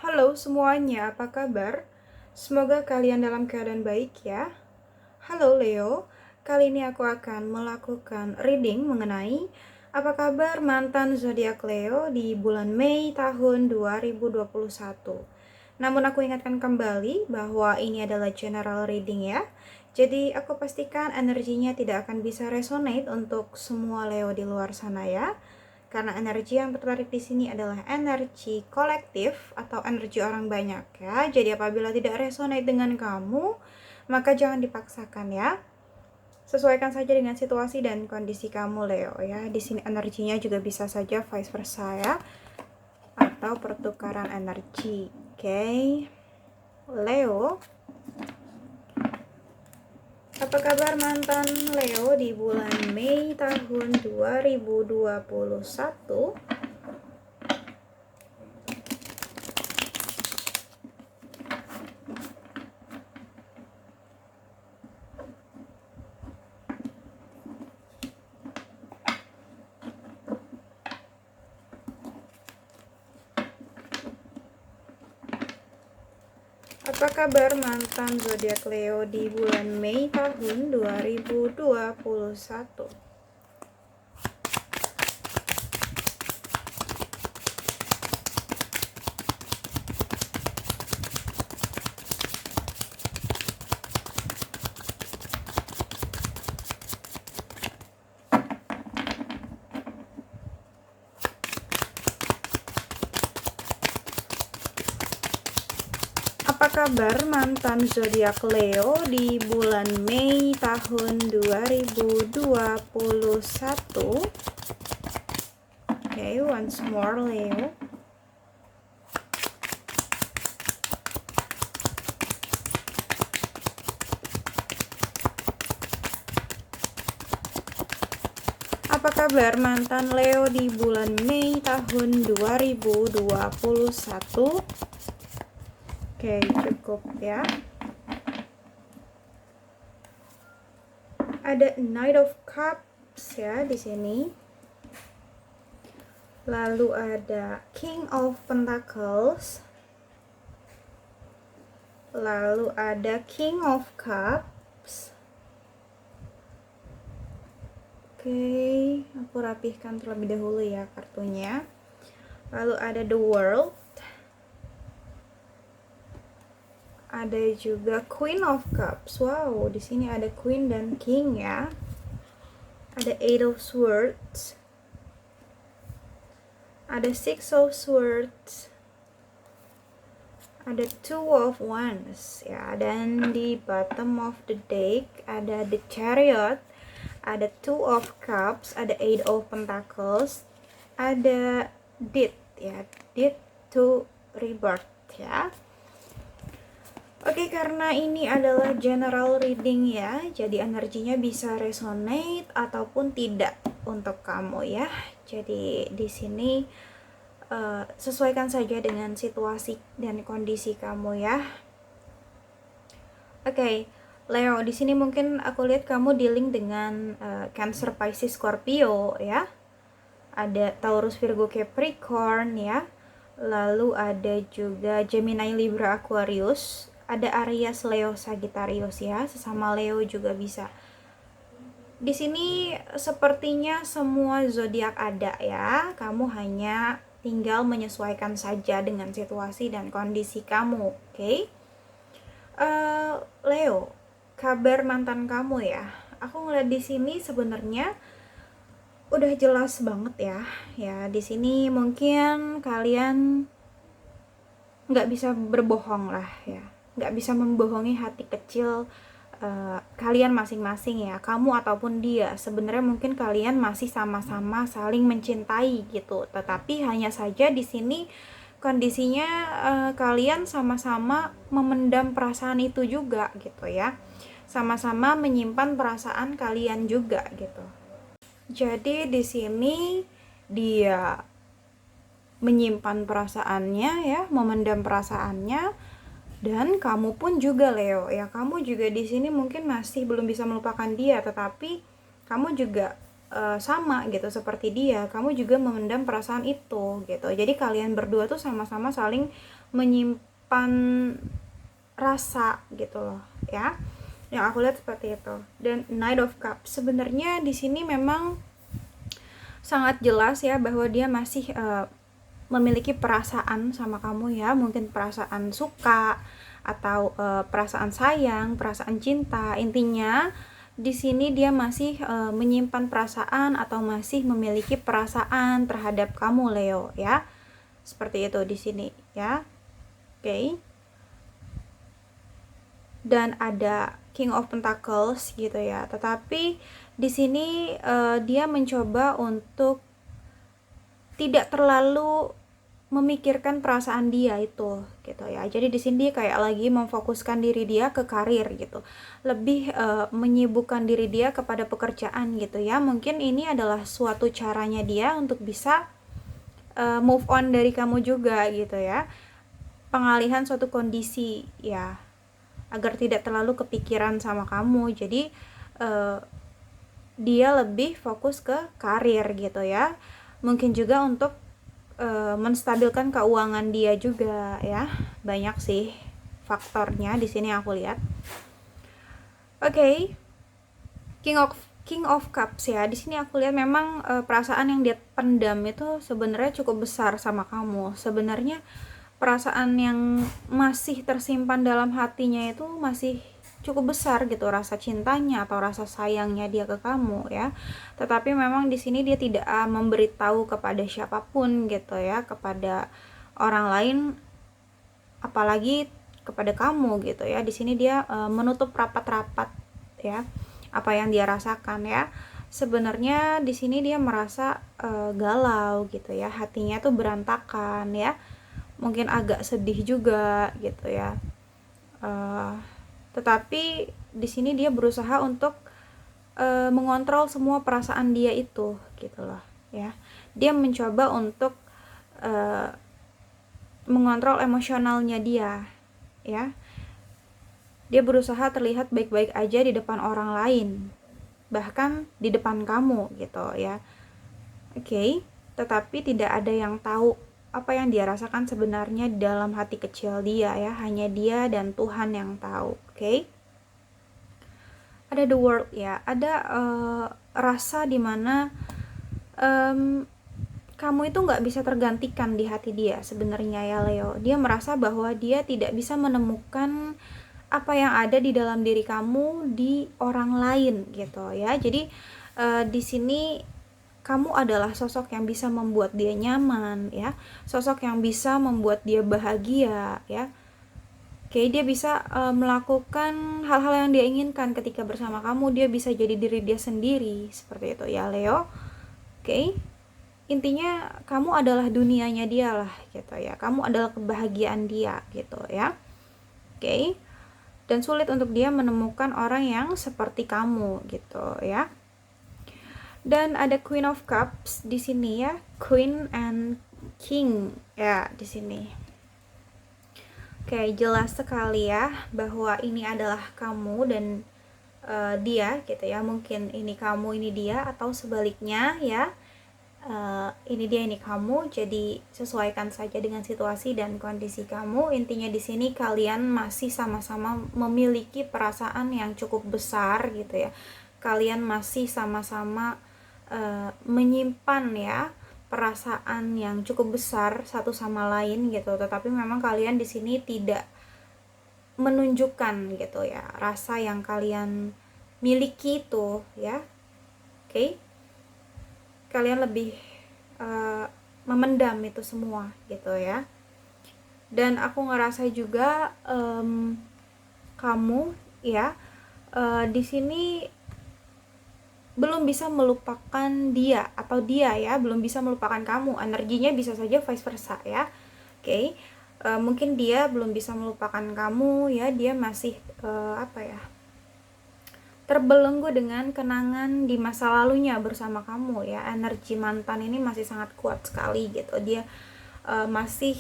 Halo semuanya, apa kabar? Semoga kalian dalam keadaan baik ya. Halo Leo, kali ini aku akan melakukan reading mengenai apa kabar mantan zodiak Leo di bulan Mei tahun 2021. Namun aku ingatkan kembali bahwa ini adalah general reading ya. Jadi aku pastikan energinya tidak akan bisa resonate untuk semua Leo di luar sana ya. Karena energi yang tertarik di sini adalah energi kolektif atau energi orang banyak ya. Jadi apabila tidak resonate dengan kamu, maka jangan dipaksakan ya. Sesuaikan saja dengan situasi dan kondisi kamu Leo ya. Di sini energinya juga bisa saja vice versa ya. Atau pertukaran energi. Oke. Leo, apa kabar mantan Leo di bulan Mei tahun 2021? Apa kabar mantan zodiak Leo di bulan Mei tahun 2021? Apa kabar mantan zodiak Leo di bulan Mei tahun 2021? Okay, once more Leo. Apa kabar mantan Leo di bulan Mei tahun 2021? Oke, cukup ya. Ada Knight of Cups ya di sini. Lalu ada King of Pentacles. Lalu ada King of Cups. Oke, aku rapihkan terlebih dahulu ya kartunya. Lalu ada The World. Ada juga Queen of Cups. Wow, di sini ada Queen dan King ya. Ada Eight of Swords. Ada Six of Swords. Ada Two of Wands ya. Dan di bottom of the deck ada The Chariot. Ada Two of Cups. Ada Eight of Pentacles. Ada Death ya. Death to Rebirth ya. Oke, karena ini adalah general reading ya, jadi energinya bisa resonate ataupun tidak untuk kamu ya. Jadi di sini sesuaikan saja dengan situasi dan kondisi kamu ya. Oke, Leo, di sini mungkin aku lihat kamu dealing dengan Cancer, Pisces, Scorpio ya. Ada Taurus, Virgo, Capricorn ya. Lalu ada juga Gemini, Libra, Aquarius. Ada Aries, Leo, Sagittarius ya, sesama Leo juga bisa. Di sini sepertinya semua zodiak ada ya. Kamu hanya tinggal menyesuaikan saja dengan situasi dan kondisi kamu, oke? Leo, kabar mantan kamu ya. Aku ngeliat di sini sebenarnya udah jelas banget ya. Ya, di sini mungkin kalian nggak bisa berbohong lah ya. Nggak bisa membohongi hati kecil kalian masing-masing ya, kamu ataupun dia. Sebenarnya mungkin kalian masih sama-sama saling mencintai gitu, tetapi hanya saja di sini kondisinya kalian sama-sama memendam perasaan itu juga gitu ya, sama-sama menyimpan perasaan kalian juga gitu. Jadi di sini dia menyimpan perasaannya ya, memendam perasaannya. Dan kamu pun juga Leo ya, kamu juga di sini mungkin masih belum bisa melupakan dia, tetapi kamu juga sama gitu seperti dia, kamu juga memendam perasaan itu gitu. Jadi kalian berdua tuh sama-sama saling menyimpan rasa gitu loh ya. Yang aku lihat seperti itu. Dan Knight of Cups sebenarnya di sini memang sangat jelas ya bahwa dia masih memiliki perasaan sama kamu ya, mungkin perasaan suka atau perasaan sayang, perasaan cinta. Intinya di sini dia masih menyimpan perasaan atau masih memiliki perasaan terhadap kamu Leo ya. Seperti itu di sini ya. Oke. Dan ada King of Pentacles gitu ya. Tetapi di sini dia mencoba untuk tidak terlalu memikirkan perasaan dia itu gitu ya. Jadi di sini dia kayak lagi memfokuskan diri dia ke karir gitu. Lebih menyibukkan diri dia kepada pekerjaan gitu ya. Mungkin ini adalah suatu caranya dia untuk bisa move on dari kamu juga gitu ya. Pengalihan suatu kondisi ya, agar tidak terlalu kepikiran sama kamu. Jadi dia lebih fokus ke karir gitu ya. Mungkin juga untuk menstabilkan keuangan dia juga ya. Banyak sih faktornya di sini aku lihat. Oke. King of Cups ya. Di sini aku lihat memang perasaan yang dia pendam itu sebenarnya cukup besar sama kamu. Sebenarnya perasaan yang masih tersimpan dalam hatinya itu masih cukup besar gitu, rasa cintanya atau rasa sayangnya dia ke kamu ya. Tetapi memang di sini dia tidak memberitahu kepada siapapun gitu ya, kepada orang lain, apalagi kepada kamu gitu ya. Di sini dia menutup rapat-rapat ya apa yang dia rasakan ya. Sebenarnya di sini dia merasa galau gitu ya, hatinya tuh berantakan ya, mungkin agak sedih juga gitu ya. Tetapi di sini dia berusaha untuk mengontrol semua perasaan dia itu gitu loh ya. Dia mencoba untuk mengontrol emosionalnya dia ya. Dia berusaha terlihat baik-baik aja di depan orang lain, bahkan di depan kamu gitu ya. Oke. Tetapi tidak ada yang tahu apa yang dia rasakan sebenarnya di dalam hati kecil dia ya. Hanya dia dan Tuhan yang tahu. Oke. Ada the world ya. Ada rasa dimana kamu itu nggak bisa tergantikan di hati dia sebenarnya ya Leo. Dia merasa bahwa dia tidak bisa menemukan apa yang ada di dalam diri kamu di orang lain gitu ya. Jadi di sini kamu adalah sosok yang bisa membuat dia nyaman ya, sosok yang bisa membuat dia bahagia ya. Oke, dia bisa melakukan hal-hal yang dia inginkan ketika bersama kamu. Dia bisa jadi diri dia sendiri seperti itu ya Leo. Oke. Intinya kamu adalah dunianya dia lah gitu ya. Kamu adalah kebahagiaan dia gitu ya. Oke. Dan sulit untuk dia menemukan orang yang seperti kamu gitu ya. Dan ada Queen of Cups di sini ya, Queen and King ya di sini. Oke, jelas sekali ya bahwa ini adalah kamu dan dia gitu ya. Mungkin ini kamu, ini dia, atau sebaliknya ya. Ini dia, ini kamu. Jadi sesuaikan saja dengan situasi dan kondisi kamu. Intinya di sini kalian masih sama-sama memiliki perasaan yang cukup besar gitu ya. Kalian masih sama-sama menyimpan ya perasaan yang cukup besar satu sama lain gitu. Tetapi memang kalian di sini tidak menunjukkan gitu ya rasa yang kalian miliki itu ya. Oke. Kalian lebih memendam itu semua gitu ya. Dan aku ngerasa juga kamu ya di sini belum bisa melupakan dia, atau dia ya belum bisa melupakan kamu. Energinya bisa saja vice versa ya. Oke. Mungkin dia belum bisa melupakan kamu ya. Dia masih terbelenggu dengan kenangan di masa lalunya bersama kamu ya. Energi mantan ini masih sangat kuat sekali gitu. Dia masih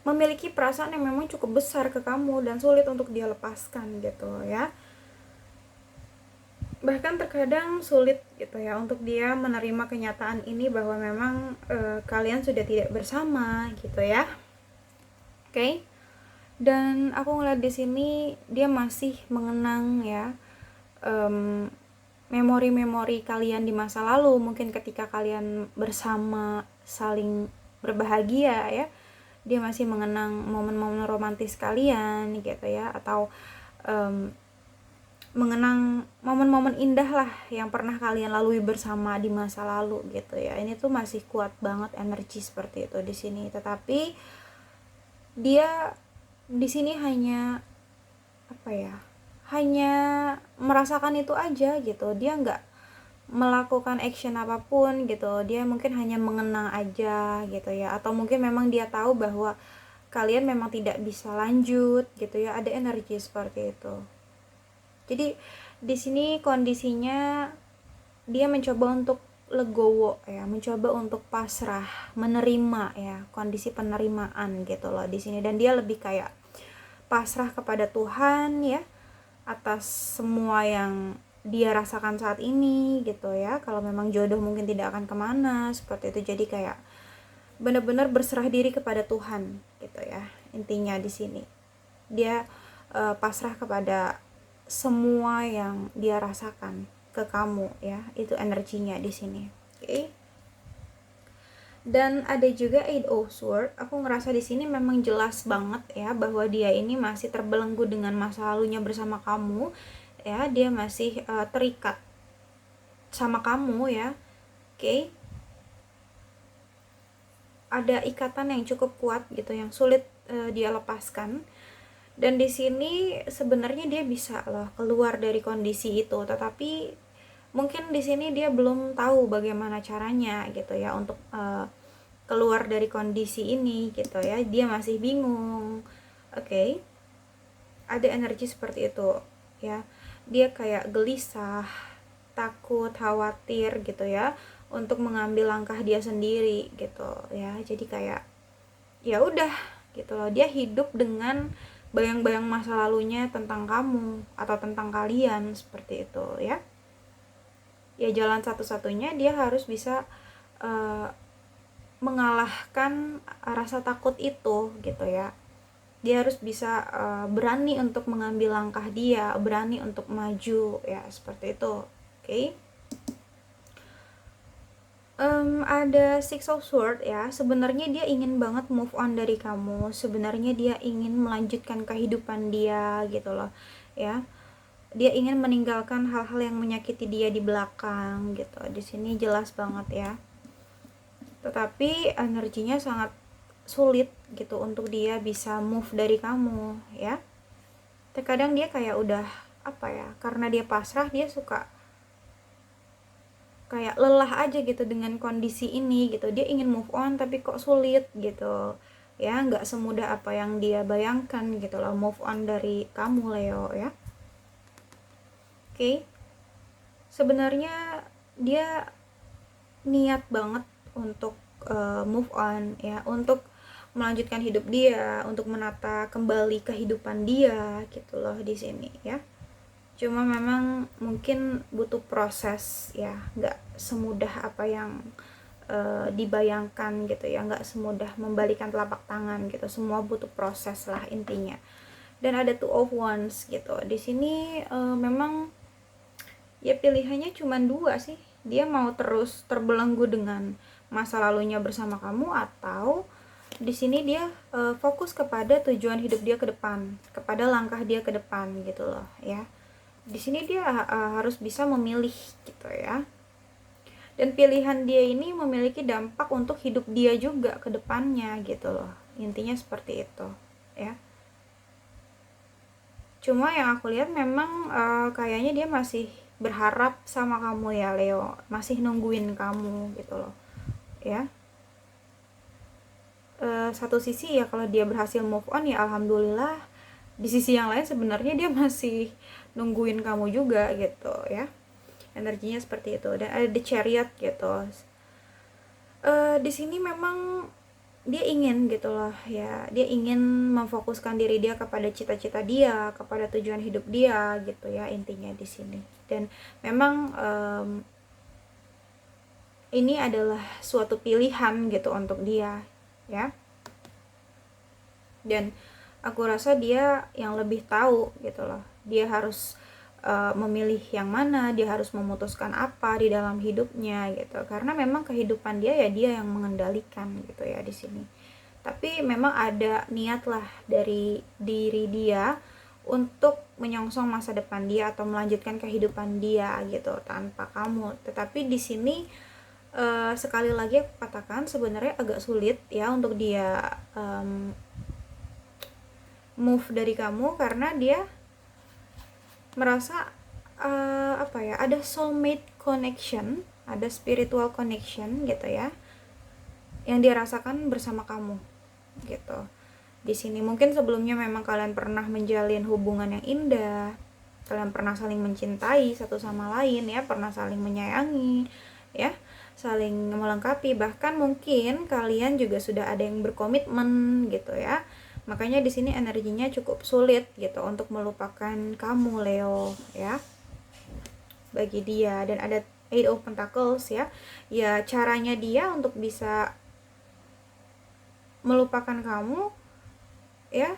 memiliki perasaan yang memang cukup besar ke kamu dan sulit untuk dia lepaskan gitu ya. bahkan terkadang sulit gitu ya untuk dia menerima kenyataan ini bahwa memang kalian sudah tidak bersama gitu ya. Oke. Dan aku ngeliat di sini dia masih mengenang ya memori-memori kalian di masa lalu, mungkin ketika kalian bersama saling berbahagia ya, dia masih mengenang momen-momen romantis kalian gitu ya, atau mengenang momen-momen indah lah yang pernah kalian lalui bersama di masa lalu gitu ya. Ini tuh masih kuat banget energi seperti itu di sini, tetapi dia di sini hanya apa ya, hanya merasakan itu aja gitu. Dia nggak melakukan action apapun gitu, dia mungkin hanya mengenang aja gitu ya, atau mungkin memang dia tahu bahwa kalian memang tidak bisa lanjut gitu ya, ada energi seperti itu. Jadi di sini kondisinya dia mencoba untuk legowo ya, mencoba untuk pasrah, menerima ya, kondisi penerimaan gitu loh di sini. Dan dia lebih kayak pasrah kepada Tuhan ya, atas semua yang dia rasakan saat ini gitu ya. Kalau memang jodoh mungkin tidak akan kemana seperti itu, jadi kayak benar-benar berserah diri kepada Tuhan gitu ya. Intinya di sini dia pasrah kepada semua yang dia rasakan ke kamu ya, itu energinya di sini. Oke. Dan ada juga Eight of Swords. Aku ngerasa di sini memang jelas banget ya bahwa dia ini masih terbelenggu dengan masa lalunya bersama kamu ya, dia masih terikat sama kamu ya. Oke. Ada ikatan yang cukup kuat gitu, yang sulit dia lepaskan. Dan di sini sebenarnya dia bisa loh keluar dari kondisi itu, tetapi mungkin di sini dia belum tahu bagaimana caranya gitu ya untuk keluar dari kondisi ini gitu ya. Dia masih bingung. Oke. Ada energi seperti itu ya. Dia kayak gelisah, takut, khawatir gitu ya untuk mengambil langkah dia sendiri gitu ya. Jadi kayak ya udah gitu loh, dia hidup dengan bayang-bayang masa lalunya tentang kamu atau tentang kalian seperti itu ya. Ya jalan satu-satunya dia harus bisa mengalahkan rasa takut itu gitu ya. Dia harus bisa berani untuk mengambil langkah dia, berani untuk maju ya, seperti itu. Oke. Ada Six of Swords ya. Sebenarnya dia ingin banget move on dari kamu. Sebenarnya dia ingin melanjutkan kehidupan dia gitu loh ya. Dia ingin meninggalkan hal-hal yang menyakiti dia di belakang gitu. Di sini jelas banget ya. Tetapi energinya sangat sulit gitu untuk dia bisa move dari kamu ya. Terkadang dia kayak udah apa ya, karena dia pasrah, dia suka kayak lelah aja gitu dengan kondisi ini gitu. Dia ingin move on tapi kok sulit gitu ya, nggak semudah apa yang dia bayangkan gitu loh move on dari kamu Leo ya. Oke. Sebenarnya dia niat banget untuk move on ya, untuk melanjutkan hidup dia, untuk menata kembali kehidupan dia gitu loh di sini ya. Cuma memang mungkin butuh proses ya, nggak semudah apa yang dibayangkan gitu ya, nggak semudah membalikan telapak tangan gitu, semua butuh proses lah intinya. Dan ada Two of Wands gitu di sini, memang ya pilihannya cuma dua sih, dia mau terus terbelenggu dengan masa lalunya bersama kamu, atau di sini dia fokus kepada tujuan hidup dia ke depan, kepada langkah dia ke depan gitu loh ya. Di sini dia harus bisa memilih gitu ya. Dan pilihan dia ini memiliki dampak untuk hidup dia juga ke depannya gitu loh. Intinya seperti itu ya. Cuma yang aku lihat memang kayaknya dia masih berharap sama kamu ya Leo, masih nungguin kamu gitu loh ya. Satu sisi ya kalau dia berhasil move on ya alhamdulillah. Di sisi yang lain sebenarnya dia masih nungguin kamu juga gitu ya. Energinya seperti itu. Dan ada The Chariot gitu. Di sini memang dia ingin gitu loh ya, dia ingin memfokuskan diri dia kepada cita-cita dia, kepada tujuan hidup dia gitu ya, intinya di sini. Dan memang ini adalah suatu pilihan gitu untuk dia ya. Dan aku rasa dia yang lebih tahu gitu loh, dia harus memilih yang mana, dia harus memutuskan apa di dalam hidupnya gitu, karena memang kehidupan dia ya dia yang mengendalikan gitu ya di sini. Tapi memang ada niat lah dari diri dia untuk menyongsong masa depan dia atau melanjutkan kehidupan dia gitu tanpa kamu. Tetapi di sini sekali lagi aku katakan sebenarnya agak sulit ya untuk dia move dari kamu, karena dia merasa apa ya, ada soulmate connection, ada spiritual connection gitu ya, yang dia rasakan bersama kamu gitu. Di sini mungkin sebelumnya memang kalian pernah menjalin hubungan yang indah, kalian pernah saling mencintai satu sama lain ya, pernah saling menyayangi ya, saling melengkapi, bahkan mungkin kalian juga sudah ada yang berkomitmen gitu ya. Makanya di sini energinya cukup sulit gitu untuk melupakan kamu Leo ya, bagi dia. Dan ada Eight of Pentacles ya. Ya caranya dia untuk bisa melupakan kamu ya,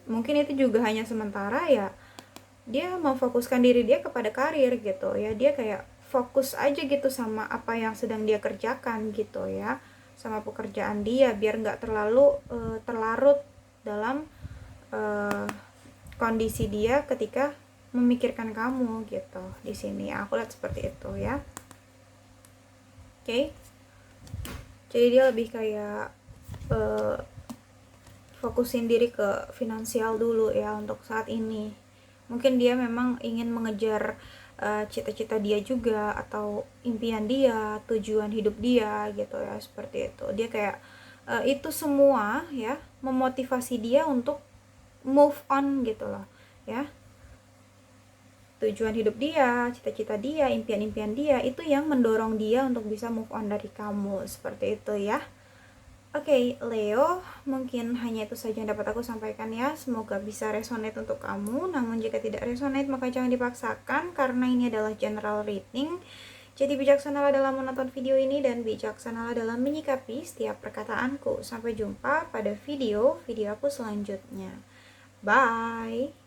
mungkin itu juga hanya sementara ya. Dia memfokuskan diri dia kepada karir gitu ya. Dia kayak fokus aja gitu sama apa yang sedang dia kerjakan gitu ya, sama pekerjaan dia, biar nggak terlalu terlarut dalam kondisi dia ketika memikirkan kamu gitu. Di sini aku lihat seperti itu ya. Oke. Jadi dia lebih kayak fokusin diri ke finansial dulu ya untuk saat ini. Mungkin dia memang ingin mengejar cita-cita dia juga, atau impian dia, tujuan hidup dia gitu ya, seperti itu. Dia kayak itu semua ya memotivasi dia untuk move on gitu loh ya. Tujuan hidup dia, cita-cita dia, impian-impian dia, itu yang mendorong dia untuk bisa move on dari kamu, seperti itu ya. Oke, Leo, mungkin hanya itu saja yang dapat aku sampaikan ya. Semoga bisa resonate untuk kamu. Namun jika tidak resonate, maka jangan dipaksakan, karena ini adalah general reading. Jadi bijaksanalah dalam menonton video ini dan bijaksanalah dalam menyikapi setiap perkataanku. Sampai jumpa pada video aku selanjutnya. Bye!